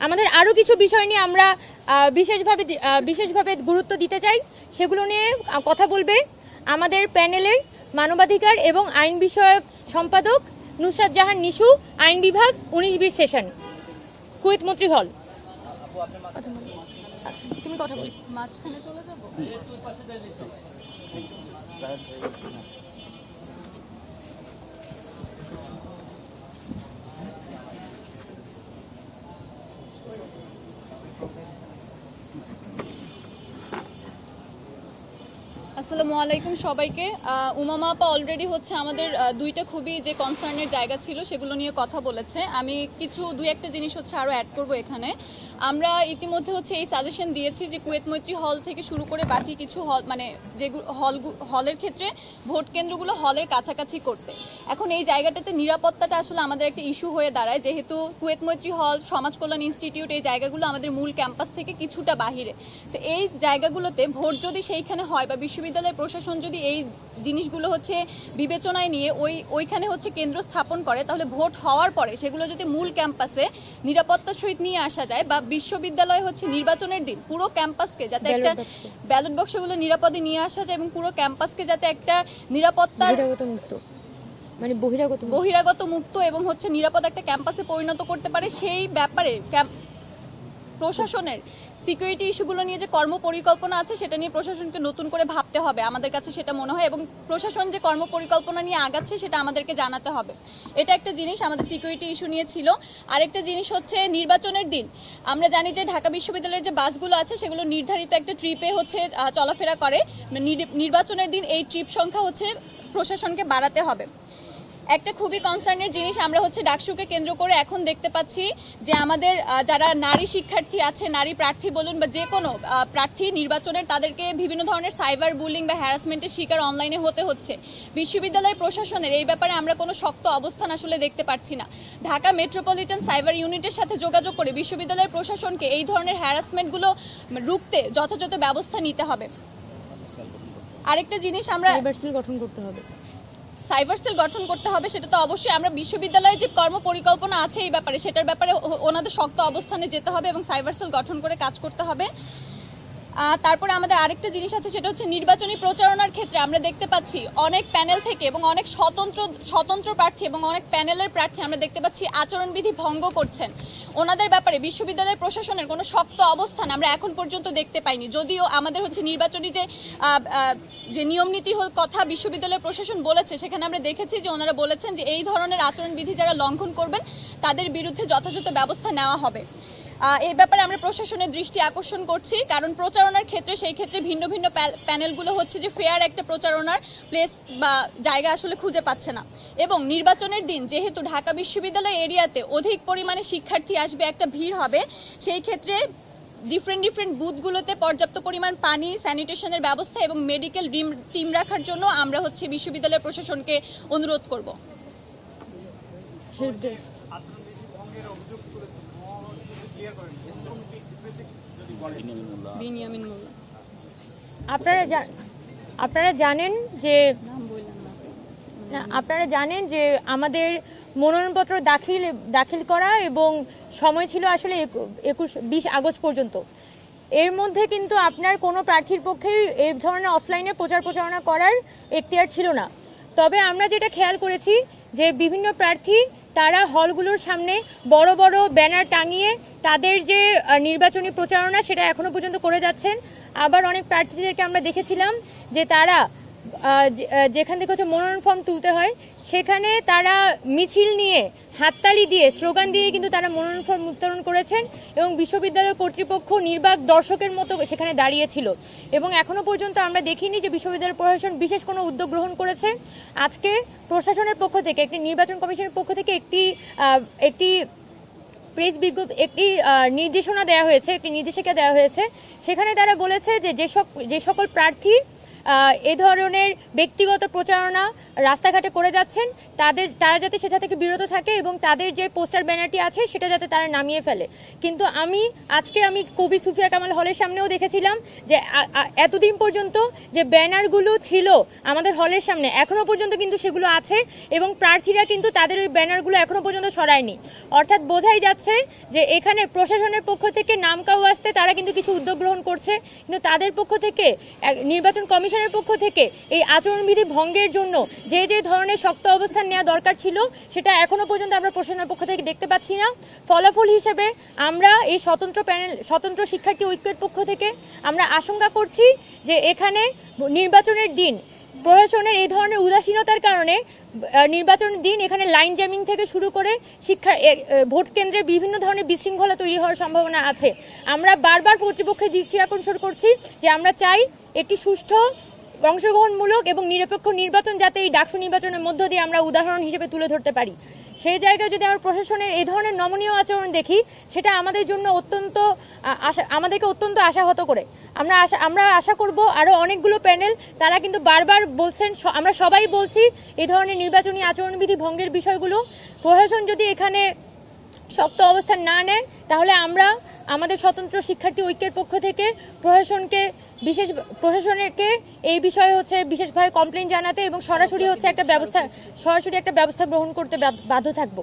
আমাদের আরও কিছু বিষয় নিয়ে আমরা বিশেষভাবে গুরুত্ব দিতে চাই। সেগুলো নিয়ে কথা বলবে আমাদের প্যানেলের মানবাধিকার এবং আইন বিষয়ক সম্পাদক নুসরাত জাহান নিশু, আইন বিভাগ 19-20 সেশন, কুয়েত মৈত্রী হল। তুমি কথা বল, মাঝখানে চলে যাবো। আসসালামু আলাইকুম সবাইকে। উমামা আপা অলরেডি হচ্ছে আমাদের দুইটা খুবই যে কনসার্নের জায়গা ছিল সেগুলো নিয়ে কথা বলেছে। আমি দুই একটা জিনিস হচ্ছে আরও অ্যাড করব এখানে। আমরা ইতিমধ্যে হচ্ছে এই সাজেশন দিয়েছি যে কুয়েত মৈত্রী হল থেকে শুরু করে বাকি কিছু হল, মানে যে হলের ক্ষেত্রে ভোট কেন্দ্রগুলো হলের কাছাকাছি করতে। এখন এই জায়গাটাতে নিরাপত্তাটা আসলে আমাদের একটা ইস্যু হয়ে দাঁড়ায়, যেহেতু কুয়েত মৈত্রী হল, সমাজ কল্যাণ ইনস্টিটিউট, এই জায়গাগুলো আমাদের মূল ক্যাম্পাস থেকে কিছুটা বাহিরে। তো এই জায়গাগুলোতে ভোট যদি সেইখানে হয় বা বিশ্ববিদ্যালয়ের প্রশাসন যদি এই জিনিসগুলো হচ্ছে বিবেচনায় নিয়ে ওইখানে হচ্ছে কেন্দ্র স্থাপন করে, তাহলে ভোট হওয়ার পরে সেগুলো যদি মূল ক্যাম্পাসে নিরাপত্তার সহিত নিয়ে আসা যায়, বা বিশ্ববিদ্যালয় হচ্ছে নির্বাচনের দিন পুরো ক্যাম্পাসকে যাতে একটা ব্যালট বক্সগুলো নিরাপদে নিয়ে আসা যায় এবং পুরো ক্যাম্পাসকে যাতে একটা নিরাপত্তার মানে বহিরাগত মুক্ত এবং হচ্ছে নিরাপদ একটা ক্যাম্পাসে পরিণত করতে পারে, সেই ব্যাপারে প্রশাসনের সিকিউরিটি ইস্যুগুলো নিয়ে যে কর্মপরিকল্পনা আছে সেটা নিয়ে প্রশাসনকে নতুন করে ভাবতে হবে, আমাদের কাছে সেটা মনে হয়। এবং প্রশাসন যে কর্মপরিকল্পনা নিয়ে আগাচ্ছে সেটা আমাদেরকে জানাতে হবে। এটা একটা জিনিস আমাদের সিকিউরিটি ইস্যু নিয়ে ছিল। আরেকটা জিনিস হচ্ছে নির্বাচনের দিন আমরা জানি যে ঢাকা বিশ্ববিদ্যালয়ের যে বাসগুলো আছে সেগুলো নির্ধারিত একটা ট্রিপে হচ্ছে চলাফেরা করে। নির্বাচনের দিন এই ট্রিপ সংখ্যা হচ্ছে প্রশাসনকে বাড়াতে হবে। একটা খুবই কনসার্নের জিনিস আমরা হচ্ছে ডাকসুকে কেন্দ্র করে এখন দেখতে পাচ্ছি যে আমাদের যারা নারী শিক্ষার্থী আছে, নারী প্রার্থী বলুন বা যে কোনো প্রার্থী নির্বাচনের, তাদেরকে বিভিন্ন ধরনের সাইবার বুলিং বা হ্যারাসমেন্টের শিকার অনলাইনে হতে হচ্ছে। বিশ্ববিদ্যালয় প্রশাসনের এই ব্যাপারে আমরা কোনো শক্ত অবস্থান আসলে দেখতে পাচ্ছি না। ঢাকা মেট্রোপলিটন সাইবার ইউনিটের সাথে যোগাযোগ করে বিশ্ববিদ্যালয়ের প্রশাসনকে এই ধরনের হ্যারাসমেন্টগুলো রুখতে যথাযথ ব্যবস্থা নিতে হবে। আরেকটা জিনিস আমরা সাইবার সেল গঠন করতে হবে, সেটা তো অবশ্যই। আমরা বিশ্ববিদ্যালয়ে যে কর্মপরিকল্পনা আছে এই ব্যাপারে, সেটার ব্যাপারে ওনাদের শক্ত অবস্থানে যেতে হবে এবং সাইবার সেল গঠন করে কাজ করতে হবে। তারপরে আমাদের আরেকটা জিনিস আছে, সেটা হচ্ছে নির্বাচনী প্রচারণার ক্ষেত্রে আমরা দেখতে পাচ্ছি অনেক প্যানেল থেকে এবং অনেক স্বতন্ত্র প্রার্থী এবং অনেক প্যানেলের প্রার্থী আমরা দেখতে পাচ্ছি আচরণবিধি ভঙ্গ করছেন। ওনাদের ব্যাপারে বিশ্ববিদ্যালয় প্রশাসনের কোনো শক্ত অবস্থান আমরা এখন পর্যন্ত দেখতে পাইনি। যদিও আমাদের হচ্ছে নির্বাচনী যে নিয়ম নীতির কথা বিশ্ববিদ্যালয় প্রশাসন বলেছে, সেখানে আমরা দেখেছি যে ওনারা বলেছেন যে এই ধরনের আচরণবিধি যারা লঙ্ঘন করবেন তাদের বিরুদ্ধে যথাযথ ব্যবস্থা নেওয়া হবে। এই ব্যাপারে আমরা প্রশাসনের দৃষ্টি আকর্ষণ করছি, কারণ প্রচারণার ক্ষেত্রে সেই ক্ষেত্রে ভিন্ন ভিন্ন প্যানেলগুলো হচ্ছে যে ফেয়ার একটা প্রচারণার প্লেস বা জায়গা আসলে খুঁজে পাচ্ছে না। এবং নির্বাচনের দিন যেহেতু ঢাকা বিশ্ববিদ্যালয় এরিয়াতে অধিক পরিমাণে শিক্ষার্থী আসবে, একটা ভিড় হবে, সেই ক্ষেত্রে ডিফারেন্ট বুথগুলোতে পর্যাপ্ত পরিমাণ পানি, স্যানিটেশনের ব্যবস্থা এবং মেডিকেল টিম রাখার জন্য আমরা হচ্ছে বিশ্ববিদ্যালয় প্রশাসনকে অনুরোধ করব। আপনারা জানেন যে আমাদের মনোনয়নপত্র দাখিল করা এবং সময় ছিল আসলে 20 আগস্ট পর্যন্ত। এর মধ্যে কিন্তু আপনার কোনো প্রার্থীর পক্ষেই এই ধরনের অফলাইনে প্রচারণা করার এখতিয়ার ছিল না। তবে আমরা যেটা খেয়াল করেছি যে বিভিন্ন প্রার্থী তারা হলগুলোর সামনে বড় বড় ব্যানার টাঙিয়ে তাদের যে নির্বাচনী প্রচারণা সেটা এখনো পর্যন্ত করে যাচ্ছেন। আবার অনেক প্রার্থীদেরকে আমরা দেখেছিলাম যে তারা যেখান থেকে হচ্ছে মনোনয়ন ফর্ম তুলতে হয় সেখানে তারা মিছিল নিয়ে, হাততালি দিয়ে, স্লোগান দিয়ে কিন্তু তারা মনোনয়ন ফর্ম উত্তোলন করেছেন এবং বিশ্ববিদ্যালয় কর্তৃপক্ষ নির্বাক দর্শকের মতো সেখানে দাঁড়িয়েছিল। এবং এখনো পর্যন্ত আমরা দেখিনি যে বিশ্ববিদ্যালয় প্রশাসন বিশেষ কোনো উদ্যোগ গ্রহণ করেছে। আজকে প্রশাসনের পক্ষ থেকে, একটি নির্বাচন কমিশনের পক্ষ থেকে একটি প্রেস বিজ্ঞপ্তি, একটি নির্দেশিকা দেওয়া হয়েছে। সেখানে তারা বলেছে যে যে সকল প্রার্থী এ ধরনের ব্যক্তিগত প্রচারণা রাস্তাঘাটে করে যাচ্ছেন তারা যাতে সেটা থেকে বিরত থাকে এবং তাদের যে পোস্টার ব্যানারটি আছে সেটা যাতে তারা নামিয়ে ফেলে। কিন্তু আজকে আমি কবি সুফিয়া কামাল হলের সামনেও দেখেছিলাম যে এতদিন পর্যন্ত যে ব্যানারগুলো ছিল আমাদের হলের সামনে এখনো পর্যন্ত কিন্তু সেগুলো আছে এবং প্রার্থীরা কিন্তু তাদের ওই ব্যানারগুলো এখনো পর্যন্ত সরায়নি। অর্থাৎ বোঝাই যাচ্ছে যে এখানে প্রশাসনের পক্ষ থেকে নামকাও আসতে তারা কিন্তু কিছু উদ্যোগ গ্রহণ করছে, কিন্তু তাদের পক্ষ থেকে নির্বাচন কমিশনের পক্ষ থেকে এই আচরণবিধি ভঙ্গের জন্য যে ধরনের শক্ত অবস্থান নেওয়া দরকার ছিল সেটা এখনো পর্যন্ত আমরা প্রশাসনের পক্ষ থেকে দেখতে পাচ্ছি না। ফলাফল হিসেবে আমরা এই স্বতন্ত্র শিক্ষার্থী ঐক্যের পক্ষ থেকে আমরা আশঙ্কা করছি যে এখানে নির্বাচনের দিন প্রশাসনের এই ধরনের উদাসীনতার কারণে নির্বাচনের দিন এখানে লাইন জ্যামিং থেকে শুরু করে ভোট কেন্দ্রে বিভিন্ন ধরনের বিশৃঙ্খলা তৈরি হওয়ার সম্ভাবনা আছে। আমরা বারবার কর্তৃপক্ষের দৃষ্টি আকর্ষণ করছি যে আমরা চাই একটি সুষ্ঠু অংশগ্রহণমূলক এবং নিরপেক্ষ নির্বাচন যাতে এই ডাকসু নির্বাচনের মধ্য দিয়ে আমরা উদাহরণ হিসেবে তুলে ধরতে পারি। সেই জায়গায় যদি আমরা প্রশাসনের এই ধরনের নমনীয় আচরণ দেখি সেটা আমাদের জন্য আমাদেরকে অত্যন্ত আশাহত করে। আমরা আশা করব আরও অনেকগুলো প্যানেল তারা কিন্তু বারবার বলছেন, আমরা সবাই বলছি এই ধরনের নির্বাচনী আচরণবিধি ভঙ্গের বিষয়গুলো প্রশাসন যদি এখানে শক্ত অবস্থান না নেয় তাহলে আমরা আমাদের স্বতন্ত্র শিক্ষার্থী ঐক্যের পক্ষ থেকে প্রশাসনকে এই বিষয়ে বিশেষভাবে কমপ্লেইন জানাতে এবং সরাসরি একটা ব্যবস্থা গ্রহণ করতে বাধ্য থাকবো।